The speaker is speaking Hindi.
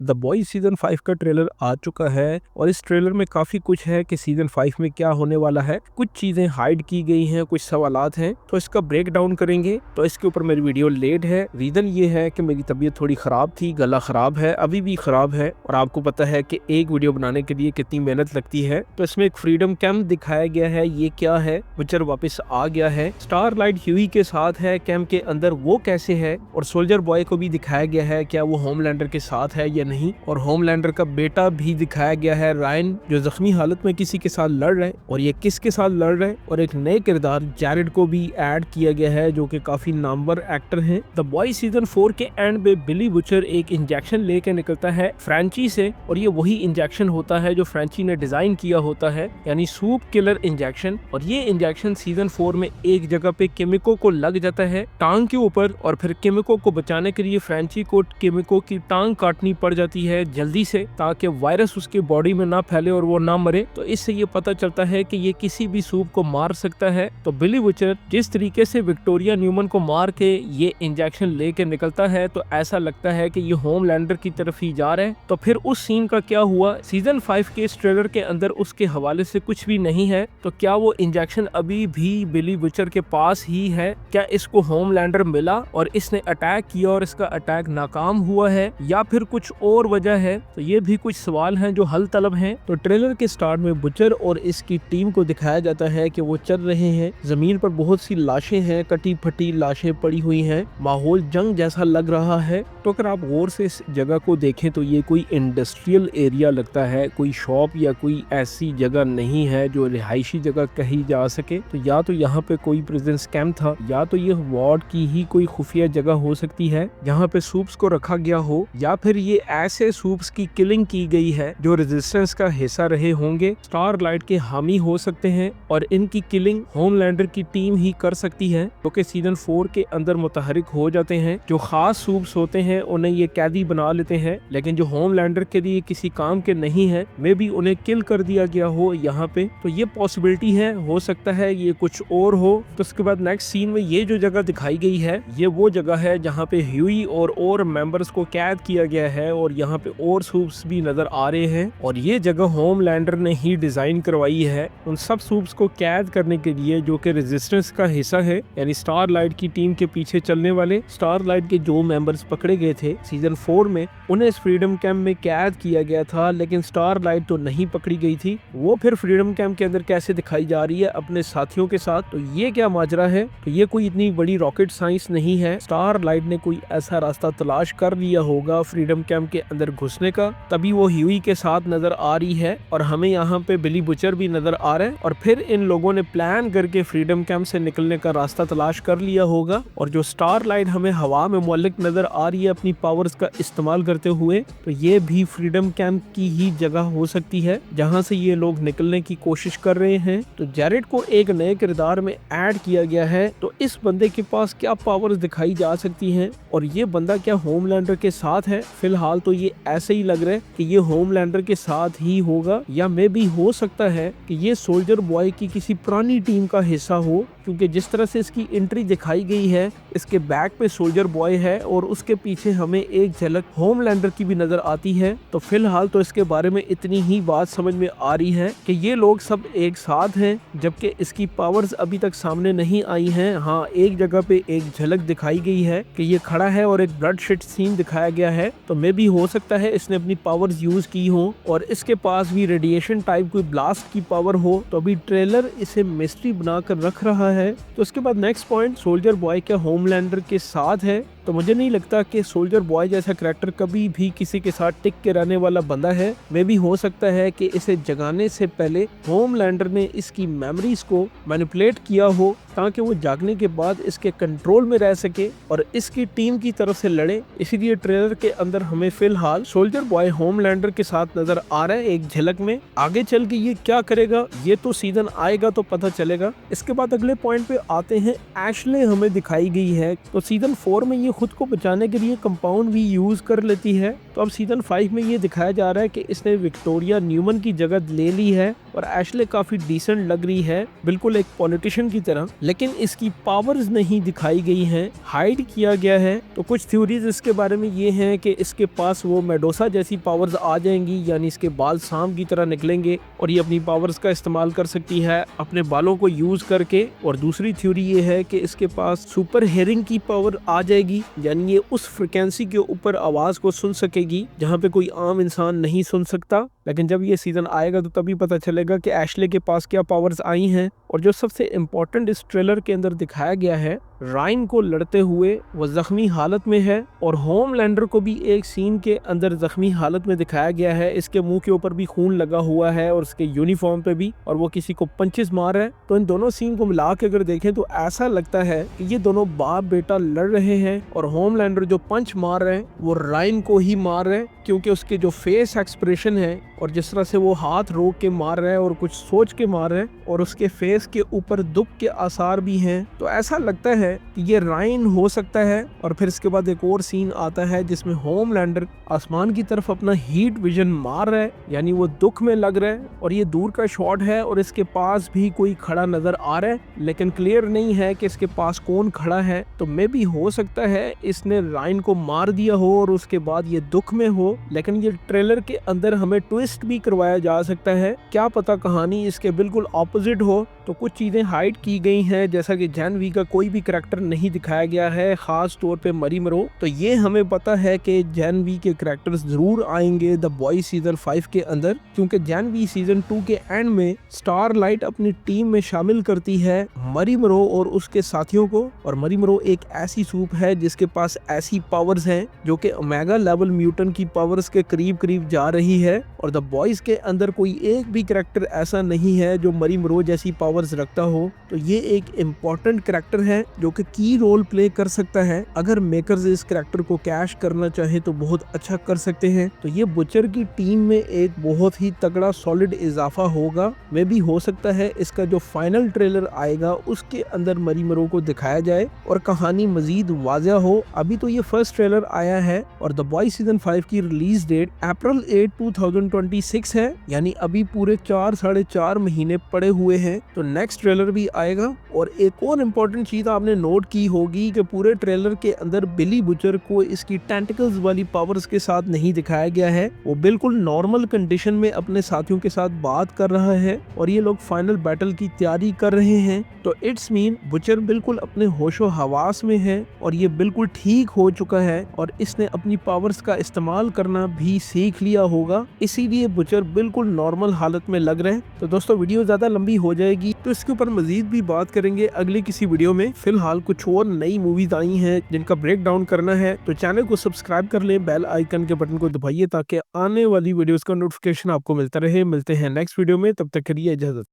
द बॉयज सीजन 5 का ट्रेलर आ चुका है और इस ट्रेलर में काफी कुछ है कि सीजन 5 में क्या होने वाला है। कुछ चीजें हाइड की गई हैं, कुछ सवालात हैं, तो इसका ब्रेक डाउन करेंगे। तो इसके ऊपर मेरी वीडियो लेट है। रीजन ये है कि मेरी तबीयत थोड़ी खराब थी, गला खराब है, अभी भी खराब है और आपको पता है कि एक वीडियो बनाने के लिए कितनी मेहनत लगती है। तो इसमें एक फ्रीडम कैंप दिखाया गया है। ये क्या है? विचर वापस आ गया है, स्टारलाइट ह्यूई के साथ है कैंप के अंदर, वो कैसे है? और सोल्जर बॉय को भी दिखाया गया है, क्या वो होमलैंडर के साथ है या नहीं। और होमलैंडर का बेटा भी दिखाया गया है, रायन, जो जख्मी हालत में किसी के साथ लड़ रहे हैं। और ये किसके साथ लड़ रहे हैं? और एक नए किरदार जैरेड को भी ऐड किया गया है, जो कि काफी नामवर एक्टर हैं। द बॉय सीजन 4 के एंड में बिली बुचर एक इंजेक्शन लेके निकलता है फ्रेंची से, और ये वही इंजेक्शन होता है जो फ्रेंची ने डिजाइन किया होता है, यानी सूप किलर इंजेक्शन। और ये इंजेक्शन सीजन 4 में एक जगह पे किमिको को लग जाता है टांग के ऊपर, और फिर किमिको को बचाने के लिए फ्रेंची को किमिको की टांग काटनी पड़ जाती है जल्दी से, ताकि वायरस उसके बॉडी में ना फैले और वो ना मरे। तो इससे ये पता चलता है कि ये किसी भी सूप को मार सकता है। तो बिली बुचर जिस तरीके से विक्टोरिया न्यूमन को मार के ये इंजेक्शन लेके निकलता है, तो ऐसा लगता है कि ये होमलैंडर की तरफ ही जा रहा है। तो फिर उस सीन का क्या हुआ? सीजन 5 के इस ट्रेलर के अंदर उसके हवाले से कुछ भी नहीं है। तो क्या वो इंजेक्शन अभी भी बिली बुचर के पास ही है? क्या इसको होमलैंडर मिला और इसने अटैक किया और इसका अटैक नाकाम हुआ है, या फिर कुछ और वजह है? तो ये भी कुछ सवाल हैं जो हल तलब हैं। तो ट्रेलर के स्टार्ट में बुचर और इसकी टीम को दिखाया जाता है कि वो चल रहे हैं, जमीन पर बहुत सी लाशें हैं, कटी फटी लाशें पड़ी हुई हैं, माहौल जंग जैसा लग रहा है। तो अगर आप गौर से इस जगह को देखें तो ये कोई इंडस्ट्रियल एरिया लगता है, कोई शॉप या कोई ऐसी जगह नहीं है जो रिहायशी जगह कही जा सके। तो या तो यहाँ पे कोई प्रेजेंस कैंप था, या तो ये वार्ड की ही कोई खुफिया जगह हो सकती है जहाँ पे सूप्स को रखा गया हो, या फिर ये ऐसे सूप्स की किलिंग की गई है जो रेजिस्टेंस का हिस्सा रहे होंगे, स्टारलाइट के हामी हो सकते हैं, और इनकी किलिंग होमलैंडर की टीम ही कर सकती है, क्योंकि सीजन 4 के अंदर मुतहरिक हो जाते हैं। जो खास सूप्स होते हैं उन्हें ये कैदी बना लेते हैं, लेकिन जो होमलैंडर के लिए किसी काम के नहीं है, मे भी उन्हें किल कर दिया गया हो यहाँ पे। तो ये पॉसिबिलिटी है, हो सकता है ये कुछ और हो। तो उसके बाद नेक्स्ट सीन में ये जो जगह दिखाई गई है, ये वो जगह है जहाँ पे ह्यूई और मेंबर्स को कैद किया गया है, और यहाँ पे और सूप्स भी नजर आ रहे हैं। और ये जगह होमलैंडर ने ही डिजाइन करवाई है उन सब सूप्स को कैद करने के लिए, जो कि रेजिस्टेंस का हिस्सा है, यानी स्टारलाइट की टीम के पीछे चलने वाले। स्टारलाइट के जो मेंबर्स पकड़े गए थे सीजन 4 में, उन्हें इस फ्रीडम कैंप में कैद किया गया था, लेकिन स्टारलाइट तो नहीं पकड़ी गई थी। वो फिर फ्रीडम कैंप के अंदर कैसे दिखाई जा रही है अपने साथियों के साथ? तो ये क्या माजरा है? तो ये कोई इतनी बड़ी रॉकेट साइंस नहीं है। स्टारलाइट ने कोई ऐसा रास्ता तलाश कर लिया होगा फ्रीडम कैंप के अंदर घुसने का, तभी वो ह्यूई के साथ नजर आ रही है, और हमें यहाँ पे बिली बुचर भी नजर आ रहा है। और फिर इन लोगों ने प्लान करके फ्रीडम कैंप से निकलने का रास्ता तलाश कर लिया होगा। और जो स्टारलाइट हमें हवा में मुअल्लिक नजर आ रही है अपनी पावर्स का इस्तेमाल करते हुए, तो ये भी फ्रीडम कैंप की ही जगह हो सकती है जहाँ से ये लोग निकलने की कोशिश कर रहे हैं। तो जैरेड को एक नए किरदार में ऐड किया गया है। तो इस बंदे के पास क्या पावर्स दिखाई जा सकती हैं, और ये बंदा क्या होमलैंडर के साथ है? फिलहाल तो ये ऐसे ही लग रहा है कि ये होमलैंडर के साथ ही होगा, या मे भी हो सकता है कि ये सोल्जर बॉय की किसी पुरानी टीम का हिस्सा हो, क्योंकि जिस तरह से इसकी एंट्री दिखाई गई है, इसके बैक पे सोल्जर बॉय है और उसके पीछे हमें एक झलक होमलैंडर की भी नजर आती है। तो फिलहाल तो इसके बारे में इतनी ही बात समझ में आ रही है कि ये लोग सब एक साथ हैं, जबकि इसकी पावर्स अभी तक सामने नहीं आई हैं। हाँ, एक जगह पे एक झलक दिखाई गई है कि ये खड़ा है और एक ब्लड शेड सीन दिखाया गया है। तो मे भी हो सकता है इसने अपनी पावर्स यूज की हो और इसके पास भी रेडिएशन टाइप कोई ब्लास्ट की पावर हो। तो अभी ट्रेलर इसे मिस्ट्री बनाकर रख रहा है। तो उसके बाद नेक्स्ट पॉइंट, सोल्जर बॉय क्या होमलैंडर के साथ है? तो मुझे नहीं लगता कि सोल्जर बॉय जैसा कैरेक्टर कभी भी किसी के साथ टिक के रहने वाला बंदा है। मे भी हो सकता है कि इसे जगाने से पहले होमलैंडर ने इसकी मेमोरीज को मैनिपुलेट किया हो, ताकि वो जागने के बाद इसके कंट्रोल में रह सके और इसकी टीम की तरफ से लड़े। इसीलिए ट्रेलर के अंदर हमें फिलहाल सोल्जर बॉय होमलैंडर के साथ नजर आ रहा है एक झलक में। आगे चल के ये क्या करेगा, ये तो सीजन आएगा तो पता चलेगा। इसके बाद अगले पॉइंट पे आते हैं, एशले हमें दिखाई गई है। तो सीजन 4 में ये खुद को बचाने के लिए कंपाउंड भी यूज कर लेती है। तो अब सीजन 5 में ये दिखाया जा रहा है कि इसने विक्टोरिया न्यूमन की जगह ले ली है, और एशले काफी डिसेंट लग रही है, बिल्कुल एक पॉलिटिशियन की तरह, लेकिन इसकी पावर्स नहीं दिखाई गई हैं, हाइड किया गया है। तो कुछ थ्योरीज इसके बारे में ये हैं कि इसके पास वो मेडोसा जैसी पावर्स आ जाएंगी, यानी इसके बाल सांप की तरह निकलेंगे और ये अपनी पावर्स का इस्तेमाल कर सकती है अपने बालों को यूज करके। और दूसरी थ्योरी ये है कि इसके पास सुपर हेयरिंग की पावर आ जाएगी, यानी ये उस फ्रिक्वेंसी के ऊपर आवाज को सुन सकेगी जहाँ पे कोई आम इंसान नहीं सुन सकता। लेकिन जब ये सीजन आएगा तो तभी पता चलेगा कि एशले के पास क्या पावर्स आई हैं। और जो सबसे इम्पोर्टेंट इस ट्रेलर के अंदर दिखाया गया है, रायन को लड़ते हुए वो जख्मी हालत में है और होमलैंडर को भी एक सीन के अंदर जख्मी हालत में दिखाया गया है। इसके मुंह के ऊपर भी खून लगा हुआ है और उसके यूनिफॉर्म पे भी, और वो किसी को पंचेस मार रहा है। तो इन दोनों सीन को मिला के अगर देखें तो ऐसा लगता है कि ये दोनों बाप बेटा लड़ रहे हैं और होमलैंडर जो पंच मार रहे हैं वो रायन को ही मार रहे हैं, क्योंकि उसके जो फेस एक्सप्रेशन है और जिस तरह से वो हाथ रोक के मार रहा है और कुछ सोच के मार रहा है और उसके फेस के ऊपर दुख के आसार भी हैं, तो ऐसा लगता है कि ये रायन हो सकता है। और फिर इसके बाद एक और सीन आता है जिसमें होमलैंडर आसमान की तरफ अपना हीट विजन मार रहा है, यानी वो दुख में लग रहा है और ये दूर का शॉट है और इसके पास भी कोई खड़ा नजर आ रहा है, लेकिन क्लियर नहीं है कि इसके पास कौन खड़ा है। तो मे भी हो सकता है इसने रायन को मार दिया हो और उसके बाद ये दुख में हो, लेकिन ये ट्रेलर के अंदर हमें ट्विस्ट भी करवाया जा सकता है, क्या पता कहानी इसके बिल्कुल ऑपोजिट हो। तो कुछ चीजें हाइड की गई हैं, जैसा कि जेन वी का कोई भी करैक्टर नहीं दिखाया गया है, खास तौर पे मरी मरो। तो ये हमें पता है कि जेन वी के करैक्टर्स जरूर आएंगे द बॉयज सीजन 5 के अंदर, क्योंकि जेन वी सीजन 2 के एंड में स्टारलाइट अपनी टीम में शामिल करती है मरी मरो और उसके साथियों को। और मरी मरो एक ऐसी सूप है जिसके पास ऐसी पावर्स हैं जो कि ओमेगा लेवल म्यूटेंट की पावर्स के करीब करीब जा रही है। और द बॉयज के अंदर कोई एक भी करैक्टर ऐसा नहीं है जो मरी मरो जैसी पावर्स रखता हो। तो ये एक इम्पोर्टेंट करैक्टर है जो कि की रोल प्ले कर सकता है। अगर मेकर्स इस करैक्टर को कैश करना चाहे तो बहुत अच्छा कर सकते हैं। तो ये बुचर की टीम में एक बहुत ही तगड़ा सॉलिड इजाफा होगा। मे भी हो सकता है इसका जो फाइनल ट्रेलर आएगा उसके अंदर मरी मरो को दिखाया जाए और कहानी मजीद वाज़ह हो। अभी तो ये फर्स्ट ट्रेलर आया है और द बॉयज सीजन 5 की रिलीज डेट अप्रैल 8, 2026 है, यानी अभी पूरे 4-4.5 महीने पड़े हुए हैं। तो नेक्स्ट ट्रेलर भी आएगा। और एक और इम्पोर्टेंट चीज आपने नोट की होगी कि पूरे ट्रेलर के अंदर बिली बुचर को इसकी टेंटिकल्स वाली पावर्स के साथ नहीं दिखाया गया है। वो बिल्कुल नॉर्मल कंडीशन में अपने साथियों के साथ बात कर रहा है और ये लोग फाइनल बैटल की तैयारी कर रहे हैं। तो इट्स मीन बुचर बिल्कुल अपने होशो हवास में है और ये बिल्कुल ठीक हो चुका है और इसने अपनी पावर्स का इस्तेमाल करना भी सीख लिया होगा, इसीलिए बुचर बिल्कुल नॉर्मल हालत में लग रहे हैं। तो दोस्तों वीडियो ज्यादा लंबी हो जाएगी तो इसके ऊपर मजीद भी बात करेंगे अगली किसी वीडियो में। फिलहाल कुछ और नई मूवीज आई हैं जिनका ब्रेक डाउन करना है, तो चैनल को सब्सक्राइब कर लें, बेल आइकन के बटन को दबाइए ताकि आने वाली वीडियोस का नोटिफिकेशन आपको मिलता रहे। मिलते हैं नेक्स्ट वीडियो में, तब तक के लिए इजाजत।